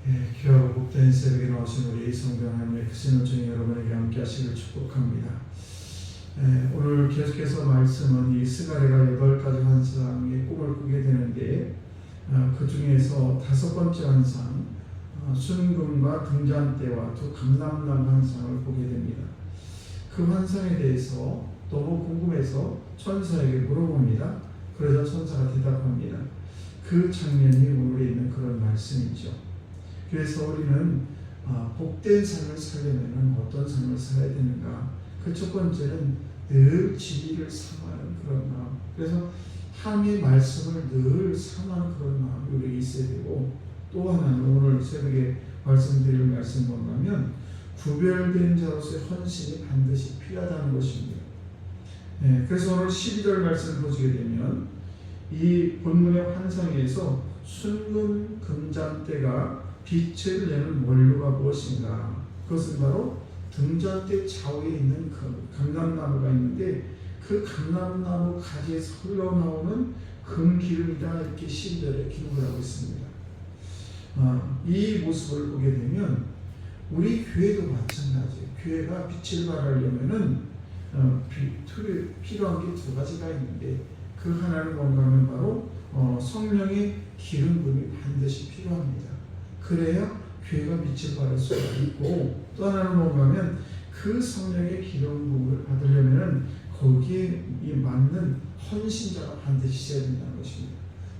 귀하고 복된 새벽에 나오신 우리 성도 하나님의 크신 은총이 여러분에게 함께 하시길 축복합니다. 오늘 계속해서 말씀은 이 스가랴가 8가지 환상의 꿈을 꾸게 되는데 그 중에서 5번째 환상, 순금과 등잔대와 두 감람나무 환상을 보게 됩니다. 그 환상에 대해서 너무 궁금해서 천사에게 물어봅니다. 그러자 천사가 대답합니다. 그 장면이 오늘에 있는 그런 말씀이죠. 그래서 우리는 복된 삶을 살려면 어떤 삶을 살아야 되는가? 그 첫 번째는 늘 진리를 삼하는 그런 마음. 그래서 하나님의 말씀을 늘 삼하는 그런 마음이 우리에게 있어야 되고, 또 하나는 오늘 새벽에 말씀드릴 말씀 뭐냐면 구별된 자로서의 헌신이 반드시 필요하다는 것입니다. 그래서 오늘 11절 말씀을 보시게 되면 이 본문의 환상에서 순금 금잔대가 빛을 내는 원료가 무엇인가? 그것은 바로 등잔대 좌우에 있는 그 감람나무가 있는데 그 감람나무 가지에서 흘러나오는 금기름이다, 이렇게 12절에 기록을 하고 있습니다. 이 모습을 보게 되면 우리 교회도 마찬가지예요. 교회가 빛을 발하려면은 필요한 게 2가지가 있는데 그 하나는 뭔가 하면 바로 성령의 기름 부음이 반드시 필요합니다. 그래야 교회가 빛을 발할 수가 있고, 또 하나는 뭔가 하면 그 성령의 기름 부음을 받으려면 거기에 맞는 헌신자가 반드시 있어야 된다는 것입니다.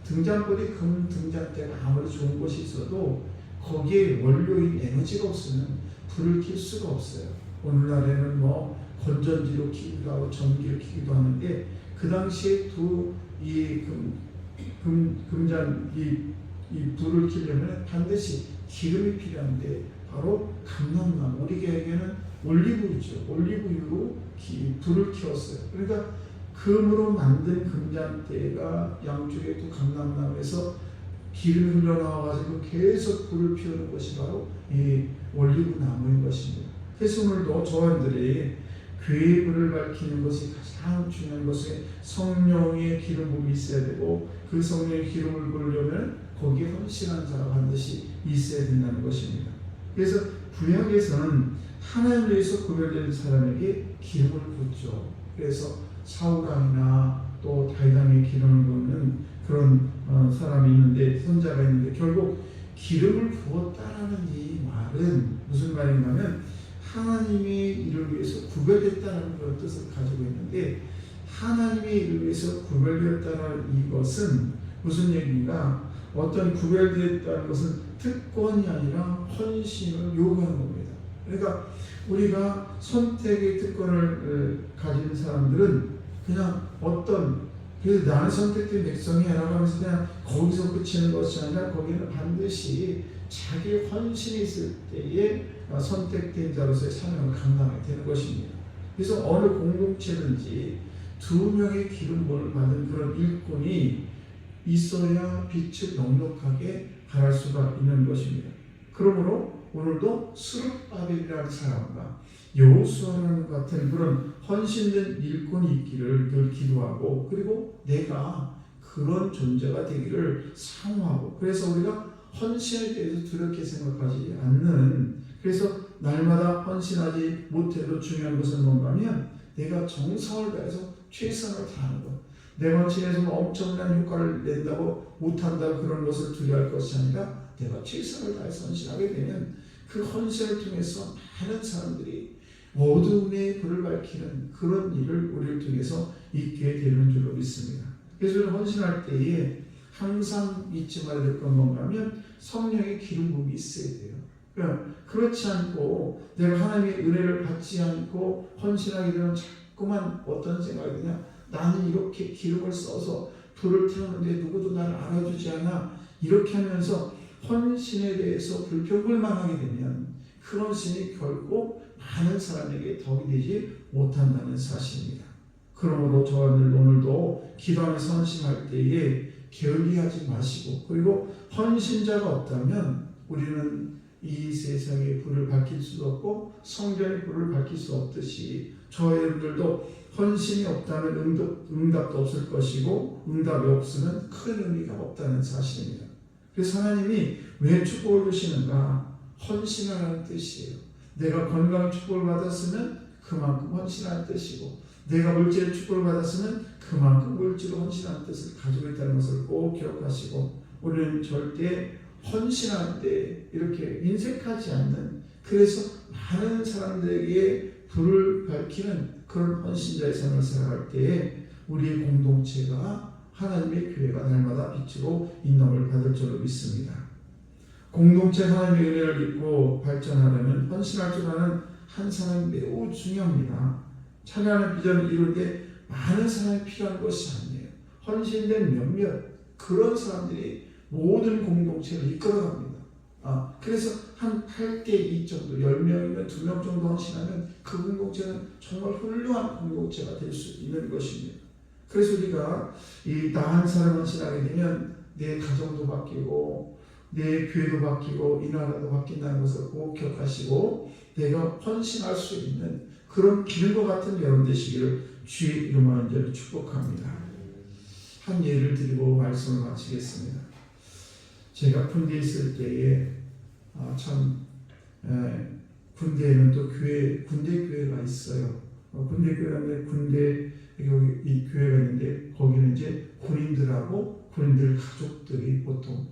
등잔불이 금 등잔대가 아무리 좋은 곳이 있어도 거기에 원료인 에너지가 없으면 불을 켤 수가 없어요. 오늘날에는 건전지로 켜기도 하고 전기를 켜기도 하는데 그 당시에 이 불을 켜려면 반드시 기름이 필요한데 바로 감람나무, 우리 교회에게는 올리브유죠. 올리브유로 불을 켜었어요. 그러니까 금으로 만든 금잔대가 양쪽에 또 감람나무에서 기름이 흘러나와가지고 계속 불을 피우는 것이 바로 이 올리브 나무인 것입니다. 그래서 오늘도 저원들이 교회의 불을 밝히는 것이 가장 중요한 것은 성령의 기름 부음이 있어야 되고, 그 성령의 기름을 부으려면 거기에 헌신한 자가 반드시 있어야 된다는 것입니다. 그래서 구약에서는 하나님을 위해서 구별된 사람에게 기름을 붓죠. 그래서 사울왕이나 또 다윗왕의 기름을 붓는 그런 사람이 있는데, 선자가 있는데, 결국 기름을 부었다라는 이 말은 무슨 말인가 하면 하나님의 일을 위해서 구별됐다는 그런 뜻을 가지고 있는데, 하나님의 일을 위해서 구별되었다는 이것은 무슨 얘기인가? 어떤 구별되었다는 것은 특권이 아니라 헌신을 요구하는 겁니다. 그러니까 우리가 선택의 특권을 가진 사람들은 그냥 그래서 나는 선택된 백성이라고 하면서 그냥 거기서 그치는 것이 아니라 거기는 반드시 자기 헌신이 있을 때에 선택된 자로서의 사명을 감당하게 되는 것입니다. 그래서 어느 공동체든지 2명의 기름 부음을 받은 그런 일꾼이 있어야 빛을 넉넉하게 발할 수가 있는 것입니다. 그러므로 오늘도 스룹바벨이라는 사람과 여호수아라는 같은 그런 헌신된 일꾼이 있기를 늘 기도하고, 그리고 내가 그런 존재가 되기를 사모하고, 그래서 우리가 헌신에 대해서 두렵게 생각하지 않는, 그래서 날마다 헌신하지 못해도 중요한 것은 뭔가 하면 내가 정성을 다해서 최선을 다하는 것, 내 헌신에서 엄청난 효과를 낸다고 못한다고 그런 것을 두려워할 것이 아니라 내가 최선을 다해서 헌신하게 되면 그 헌신을 통해서 많은 사람들이 어두움의 불을 밝히는 그런 일을 우리를 통해서 있게 되는 줄로 믿습니다. 그래서 헌신할 때에 항상 잊지 말아야 될 건 뭔가 하면 성령의 기름 부음이 있어야 돼요. 그렇지 않고 내가 하나님의 은혜를 받지 않고 헌신하게 되면 자꾸만 어떤 생각이 드냐, 나는 이렇게 기름을 써서 불을 태우는데 누구도 나를 알아주지 않아, 이렇게 하면서 헌신에 대해서 불평불만하게 되면 그 헌신이 결코 많은 사람에게 덕이 되지 못한다는 사실입니다. 그러므로 저와 오늘도 기도하면서 헌신할 때에 게을리하지 마시고, 그리고 헌신자가 없다면 우리는 이 세상의 불을 밝힐 수도 없고 성전의 불을 밝힐 수 없듯이 저와 여러분들도 헌신이 없다면 응답도 없을 것이고, 응답이 없으면 큰 의미가 없다는 사실입니다. 그래서 하나님이 왜 축복을 주시는가? 헌신하라는 뜻이에요. 내가 건강 축복을 받았으면 그만큼 헌신하는 뜻이고, 내가 물질의 축복을 받았으면 그만큼 물질로 헌신하는 뜻을 가지고 있다는 것을 꼭 기억하시고, 우리는 절대 헌신할 때 이렇게 인색하지 않는, 그래서 많은 사람들에게 불을 밝히는 그런 헌신자의 삶을 살아갈 때에 우리의 공동체가 하나님의 교회가 날마다 빛으로 인nom을 받을 줄로 믿습니다. 공동체 하나님의 은혜를 입고 발전하려면 헌신할 줄 아는 한 사람이 매우 중요합니다. 찬양하는 비전을 이룰 때 많은 사람이 필요한 것이 아니에요. 헌신된 몇몇 그런 사람들이 모든 공동체를 이끌어갑니다. 그래서 한 8대2 정도, 10명이면 2명 정도 헌신하면 그 공동체는 정말 훌륭한 공동체가 될 수 있는 것입니다. 그래서 우리가 나 한 사람 헌신하게 되면 내 가정도 바뀌고 내 교회도 바뀌고 이 나라도 바뀐다는 것을 꼭 기억하시고, 내가 헌신할 수 있는 그런 기름과 같은 여러분 되시기를 주의 이름으로 축복합니다. 한 예를 드리고 말씀을 마치겠습니다. 제가 군대에 있을 때에 군대에는 또 군대 교회가 있어요. 군대 교회라면 군대 이 교회가 있는데, 거기는 이제 군인들하고 군인들 가족들이 보통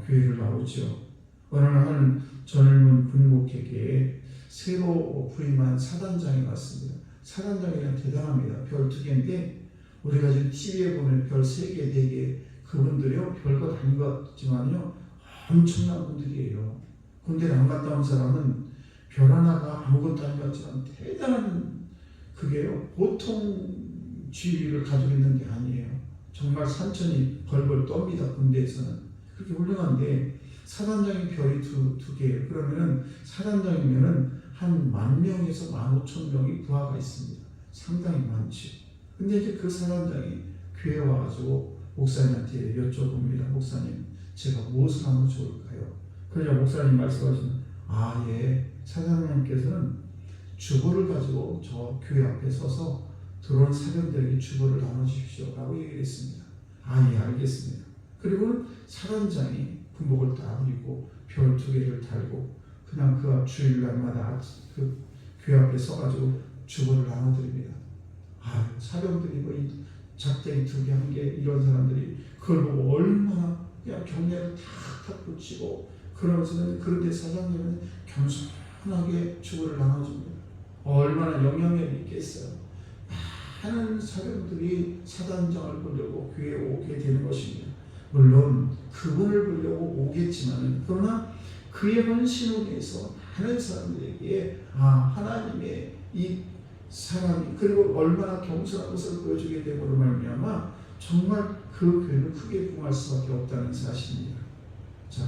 교회를 나오죠. 어느 날 젊은 군목에게 새로 부임한 사단장이 왔습니다. 사단장이란 대단합니다. 별 2개인데 우리가 지금 TV에 보면 별 3개, 4개, 그분들이요 별것 아닌 것 같지만요 엄청난 분들이에요. 군대를 안 갔다 온 사람은 별 하나가 아무것도 아닌 것 같지만 대단한, 그게요 보통 지위를 가지고 있는 게 아니에요. 정말 산천이 벌벌 떱니다. 군대에서는 그렇게 훌륭한데, 사단장이 별이 2개예요. 그러면은 사단장이면은 한 10,000명에서 15,000명이 부하가 있습니다. 상당히 많죠. 근데 이제 그 사단장이 교회에 와가지고 목사님한테 여쭤봅니다. 목사님, 제가 무엇을 하면 좋을까요? 그러자 목사님 말씀하시면, 예, 사단장님께서는 주보를 가지고 저 교회 앞에 서서 들어온 사병들에게 주보를 나눠주십시오 라고 얘기를 했습니다. 예, 알겠습니다. 그리고 사단장이 군복을 딱 입고 별 2개를 달고 그냥 그 주일날마다 그 교회 앞에 서가지고 주보를 나눠드립니다. 사병들이 뭐 이 작대기 2개, 1개 이런 사람들이 그걸 보고 얼마나 그냥 경례를 탁탁 붙이고 그러면서는, 그런데 사장님은 겸손하게 주보를 나눠줍니다. 얼마나 영향력이 있겠어요. 많은 사람들이 사단장을 보려고 교회에 오게 되는 것입니다. 물론 그분을 보려고 오겠지만, 그러나 그의 헌신을 위해서 많은 사람들에게 하나님의 이 사람이, 그리고 얼마나 겸손한 것을 보여주게 됨으로 말미암아 정말 그 교회는 크게 부흥할 수밖에 없다는 사실입니다. 자,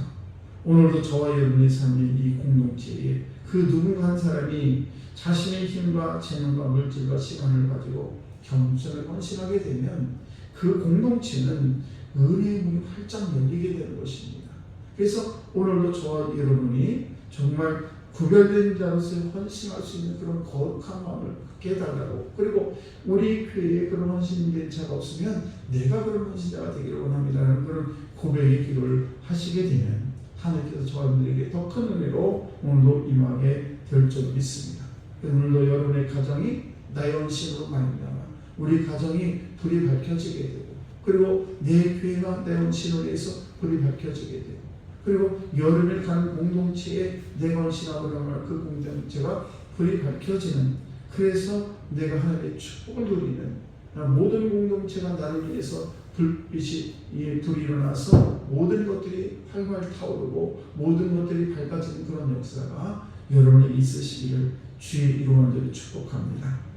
오늘도 저와 여러분의 삶의 이 공동체에 그 누군가 한 사람이 자신의 힘과 재능과 물질과 시간을 가지고 겸손을 헌신하게 되면 그 공동체는 은혜의 문이 활짝 열리게 되는 것입니다. 그래서 오늘도 저와 여러분이 정말 구별된 자로서 헌신할 수 있는 그런 거룩한 마음을 갖게 해달라고, 그리고 우리 교회에 그런 헌신된 자가 없으면 내가 그런 헌신자가 되기를 원합니다라는 그런 고백의 기도를 하시게 되면 하나님께서 저희들에게 더 큰 은혜로 오늘도 임하게 될 줄 믿습니다. 오늘도 여러분의 가정이 나의 헌신으로 말미암아 우리 가정이 불이 밝혀지게 되고, 그리고 내 교회가 내 헌신으로 해서 불이 밝혀지게 되고, 그리고 여름에 가는 공동체에 내가 헌신하고 나면 그 공동체가 불이 밝혀지는, 그래서 내가 하나님의 축복을 누리는, 모든 공동체가 나를 위해서 불빛이 불이 일어나서 모든 것들이 활활 타오르고 모든 것들이 밝아지는 그런 역사가 여러분에게 있으시기를 주의 이름으로 축복합니다.